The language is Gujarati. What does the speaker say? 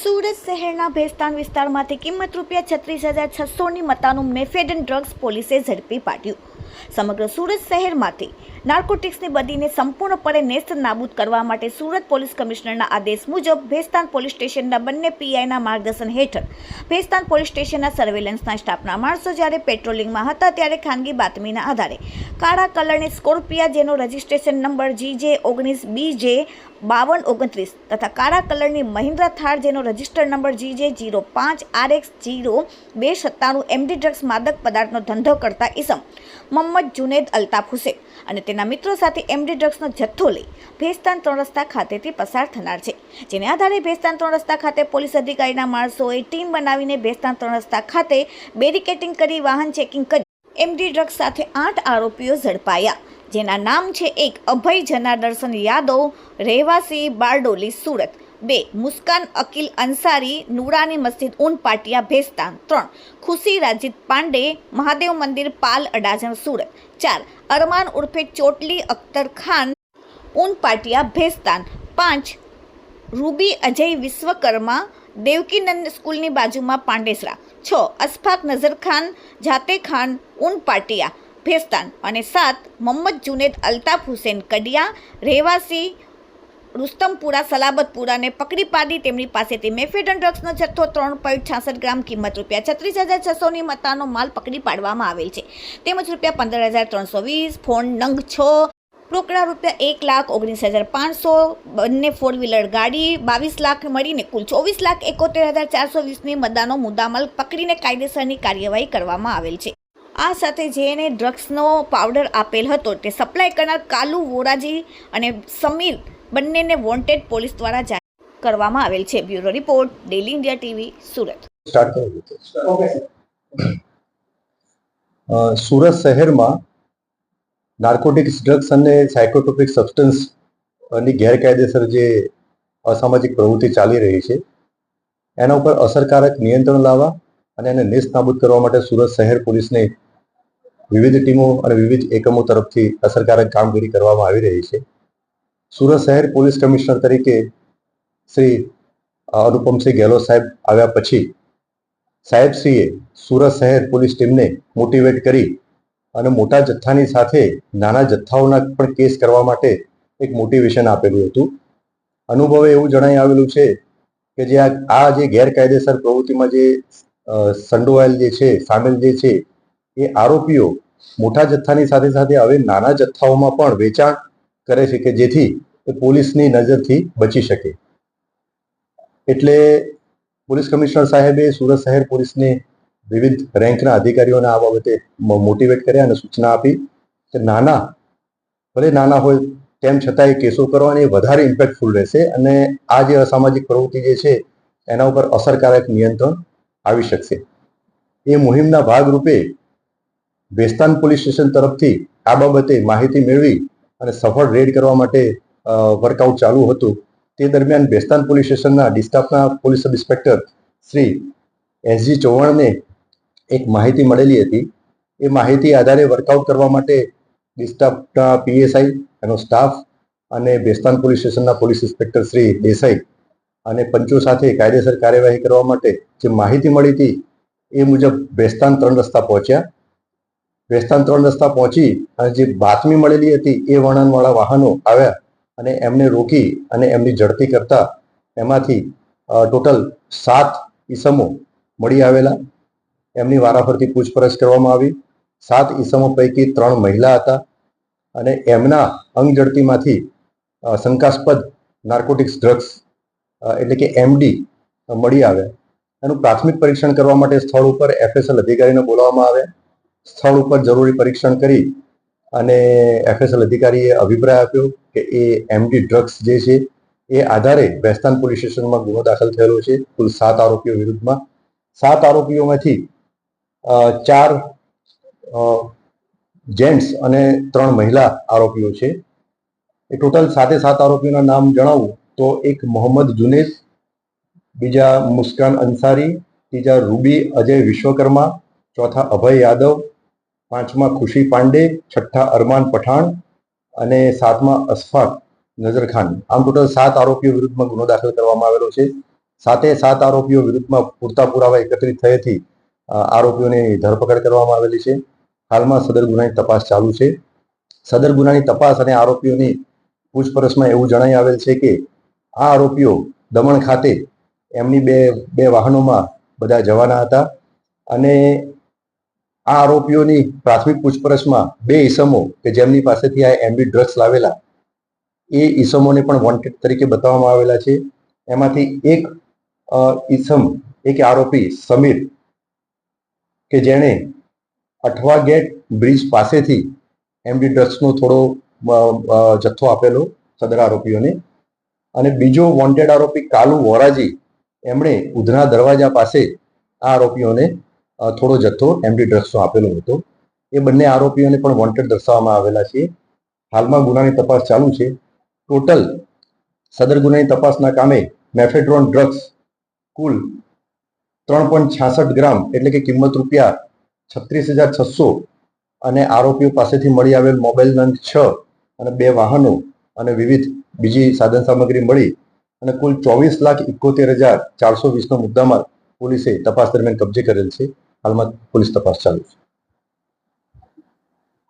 સુરત શહેરના ભેસ્તાન વિસ્તારમાંથી કિંમત ₹36,600ની મત્તાનું મેફેડન ડ્રગ્સ પોલીસે ઝડપી પાડ્યું. સમગ્ર સુરત શહેરમાંથી નાર્કોટિક્સની બદીને સંપૂર્ણપણે નેસ્ત નાબૂદ કરવા માટે સુરત પોલીસ કમિશનરના આદેશ મુજબ ભેસ્તાન પોલીસ સ્ટેશનના બંને પીઆઈના માર્ગદર્શન હેઠળ ભેસ્તાન પોલીસ સ્ટેશનના સર્વેલન્સના સ્ટાફના માણસો જ્યારે પેટ્રોલિંગમાં હતા ત્યારે ખાનગી બાતમીના આધારે કાળા કલરની સ્કોર્પિયા જેનો રજિસ્ટ્રેશન નંબર GJ19BJ5229 તથા કાળા કલરની મહિન્દ્રા થાર જેનો register number GJ05RX0297 MD drugs માદક પદાર્થનો ધંધો કરતા ઇસમ મોહમ્મદ જુનેદ અલ્તાફ હુસેન અને તેના મિત્રો સાથે એમડી ડ્રગ્સનો જથ્થો લઈ ભેસ્તાન 3 રસ્તા ખાતેથી પસાર થનાર છે. જેને આધારે ભેસ્તાન 3 રસ્તા ખાતે પોલીસ અધિકારીના માણસોએ ટીમ બનાવીને ભેસ્તાન 3 રસ્તા ખાતે બેરિકેટિંગ કરી વાહન ચેકિંગ કરી એમડી ડ્રગ્સ સાથે 8 આરોપીઓ ઝડપાયા, જેના નામ છે: 1 અભય જનાર્દન યાદવ, રહેવાસી બારડોલી સુરત; 2 મુસ્કાન અકીલ અંસારી, નુરાની મસ્જિદ ઉન પાટિયા ભેસ્તાન; 3 ખુશી રાજીદ પાંડે, મહાદેવ મંદિર પાલ અડાજણ સુરત; 4 અરમાન ઉર્ફે ચોટલી અખ્તર ખાન, ઉન પાટિયા ભેસ્તાન; 5 રૂબી અજય વિશ્વકર્મા, દેવકીનંદ સ્કૂલની બાજુમાં પાંડેસરા; 6 અશફાક નઝર ખાન, જાતે ખાન, ઉન પાટિયા ભેસ્તાન; અને 7 મોહમ્મદ જુનેદ અલ્તાફ હુસેન કડિયા, રહેવાસી રુસ્તમપુરા સલાબતપુરાને પકડી પાડી તેમની પાસેથી મેફેડન ડ્રગ્સનો જથ્થો 3.66 ગ્રામ કિંમત ₹36,600ની મત્તાનો માલ પકડી પાડવામાં આવેલ છે. તેમજ ₹15,320, ફોન નંગ 6, રોકડા ₹1,19,500, બંને 4 વ્હીલર ગાડી 22 લાખ મળીને કુલ 24,71,420ની મદ્દાનો મુદ્દામાલ પકડીને કાયદેસરની કાર્યવાહી કરવામાં આવેલ છે. આ સાથે જેને ડ્રગ્સનો પાવડર આપેલ હતો તે સપ્લાય કરનાર કાલુ વોરાજી અને સમીર બંનેને વોન્ટેડ પોલીસ દ્વારા જાહેર કરવામાં આવેલ છે. Bureau report, daily India TV, Surat. Surat શહેરમાં નાર્કોટિક્સ ડ્રગ્સ અને સાયકોટ્રોપિક સબસ્ટન્સની ગેરકાયદેસર જે અસામાજિક પ્રવૃત્તિ ચાલી રહી છે એના ઉપર અસરકારક નિયંત્રણ લાવવા અને એને નેસ્ત નાબૂદ કરવા માટે સુરત શહેર પોલીસને વિવિધ ટીમો અને વિવિધ એકમો તરફથી અસરકારક કામગીરી કરવામાં આવી રહી છે. સુરત શહેર પોલીસ કમિશનર તરીકે શ્રી અનુપમસિંહ ગેહલોત સાહેબ આવ્યા પછી સાહેબશ્રીએ સુરત શહેર પોલીસ ટીમને મોટિવેટ કરી અને મોટા જથ્થાની સાથે નાના જથ્થાઓના પણ કેસ કરવા માટે એક મોટિવેશન આપેલું હતું. અનુભવે એવું જણાઈ આવેલું છે કે જે આ જે ગેરકાયદેસર પ્રવૃત્તિમાં જે સંડોવાયેલ જે છે, સામેલ જે છે એ આરોપીઓ મોટા જથ્થાની સાથે સાથે હવે નાના જથ્થાઓમાં પણ વેચાણ કરે છે કે જેથી એ પોલીસની નજરથી બચી શકે. એટલે પોલીસ કમિશનર સાહેબે સુરત શહેર પોલીસને વિવિધ રેન્કના અધિકારીઓને આ બાબતે મોટિવેટ કર્યા અને સૂચના આપી કે ભલે નાના હોય તેમ છતાં એ કેસો કરવાની વધારે ઇમ્પેક્ટફુલ રહેશે અને આ જે અસામાજિક પ્રવૃત્તિ જે છે એના ઉપર અસરકારક નિયંત્રણ આવી શકશે. એ મુહિમના ભાગરૂપે ભેસ્તાન પોલીસ સ્ટેશન તરફથી આ બાબતે માહિતી મેળવી અને સફળ રેડ કરવા માટે વર્કઆઉટ ચાલુ હતું. તે દરમિયાન ભેસ્તાન પોલીસ સ્ટેશનના ડિસ્ટાફના police sub inspector Shri SG ચૌહાણને એક માહિતી મળેલી હતી. એ માહિતી આધારે વર્કઆઉટ કરવા માટે ડિસ્ટાફના પીએસઆઈ, એનો સ્ટાફ અને ભેસ્તાન પોલીસ સ્ટેશનના પોલીસ ઇન્સ્પેક્ટર શ્રી દેસાઈ અને પંચો સાથે કાયદેસર કાર્યવાહી કરવા માટે જે માહિતી મળી હતી એ મુજબ ભેસ્તાન 3 રસ્તા પહોંચ્યા. ભેસ્તાન 3 રસ્તા પહોંચી અને જે બાતમી મળેલી હતી એ વર્ણનવાળા વાહનો આવ્યા અને એમને રોકી અને એમની ઝડપી કરતા એમાંથી ટોટલ 7 ઈસમો મળી આવેલા. એમની વારાફરતી પૂછપરછ કરવામાં આવી. 7 ઈસમો પૈકી 3 મહિલા હતા અને એમના અંગ ઝડપીમાંથી શંકાસ્પદ નાર્કોટિક્સ ડ્રગ્સ એટલે કે એમડી મળી આવ્યા. એનું પ્રાથમિક પરીક્ષણ કરવા માટે સ્થળ ઉપર એફએસએલ અધિકારીને બોલાવવામાં આવ્યા. સ્થળ ઉપર જરૂરી પરીક્ષણ કરી અને એફએસએલ અધિકારીએ અભિપ્રાય આપ્યો કે એ એમડી ડ્રગ્સ જે છે એ આધારે ભેસ્તાન પોલીસ સ્ટેશનમાં ગુનો દાખલ થયેલો છે કુલ 7 આરોપીઓ વિરુદ્ધમાં. 7 આરોપીઓમાંથી 4 જેન્ટ્સ અને 3 મહિલા આરોપીઓ છે. એ ટોટલ 7 આરોપીઓના નામ જણાવું તો એક મોહમ્મદ જુનેદ, બીજા મુસ્કાન અંસારી, ત્રીજા રૂબી અજય વિશ્વકર્મા, ચોથા અભય યાદવ, 5મા ખુશી પાંડે, 6ઠ્ઠા અરમાન પઠાણ અને 7મા અશફાક નઝરખાન, આમ ટોટલ 7 આરોપીઓ વિરુદ્ધમાં ગુનો દાખલ કરવામાં આવેલો છે. 7 આરોપીઓ વિરુદ્ધમાં પૂરતા પુરાવા એકત્રિત થયેથી આરોપીઓની ધરપકડ કરવામાં આવેલી છે. હાલમાં સદર ગુનાની તપાસ ચાલુ છે. સદર ગુનાની તપાસ અને આરોપીઓની પૂછપરછમાં એવું જણાઈ આવેલ છે કે આ આરોપીઓ દમણ ખાતે એમની બે વાહનોમાં બધા જવાના હતા અને આ આરોપીઓની પ્રાથમિક પૂછપરછમાં 2 ઈસમો કે જેમની પાસેથી આ એમડી ડ્રગ્સ લાવેલા એ ઈસમોને પણ વોન્ટેડ તરીકે બતાવવામાં આવેલા છે. એમાંથી એક આરોપી સમીર કે જેણે અઠવા ગેટ બ્રિજ પાસેથી એમડી ડ્રગ્સનો થોડો જથ્થો આપેલો સદર આરોપીઓને, અને બીજો વોન્ટેડ આરોપી કાલુ વોરાજી એમણે ઉધના દરવાજા પાસે આ આરોપીઓને થોડો જથ્થો એમડી ડ્રગ્સનો આપેલો હતો. એ બંને આરોપીઓને પણ વોન્ટેડ દર્શાવવામાં આવેલા છે. હાલમાં ગુનાની તપાસ ચાલુ છે. ટોટલ સદર ગુનાની તપાસના કામે મેફેડ્રોન ડ્રગ્સ કુલ 3.66 ગ્રામ એટલે કે કિંમત રૂપિયા 36,600 અને આરોપીઓ પાસેથી મળી આવેલ મોબાઈલ નંગ 6 અને 2 વાહનો અને વિવિધ બીજી સાધન સામગ્રી મળી અને કુલ 24,71,420 નો મુદ્દામાલ પોલીસે તપાસ દરમિયાન કબજે કરેલ છે. હાલમાં પોલીસ તપાસ ચાલુ છે.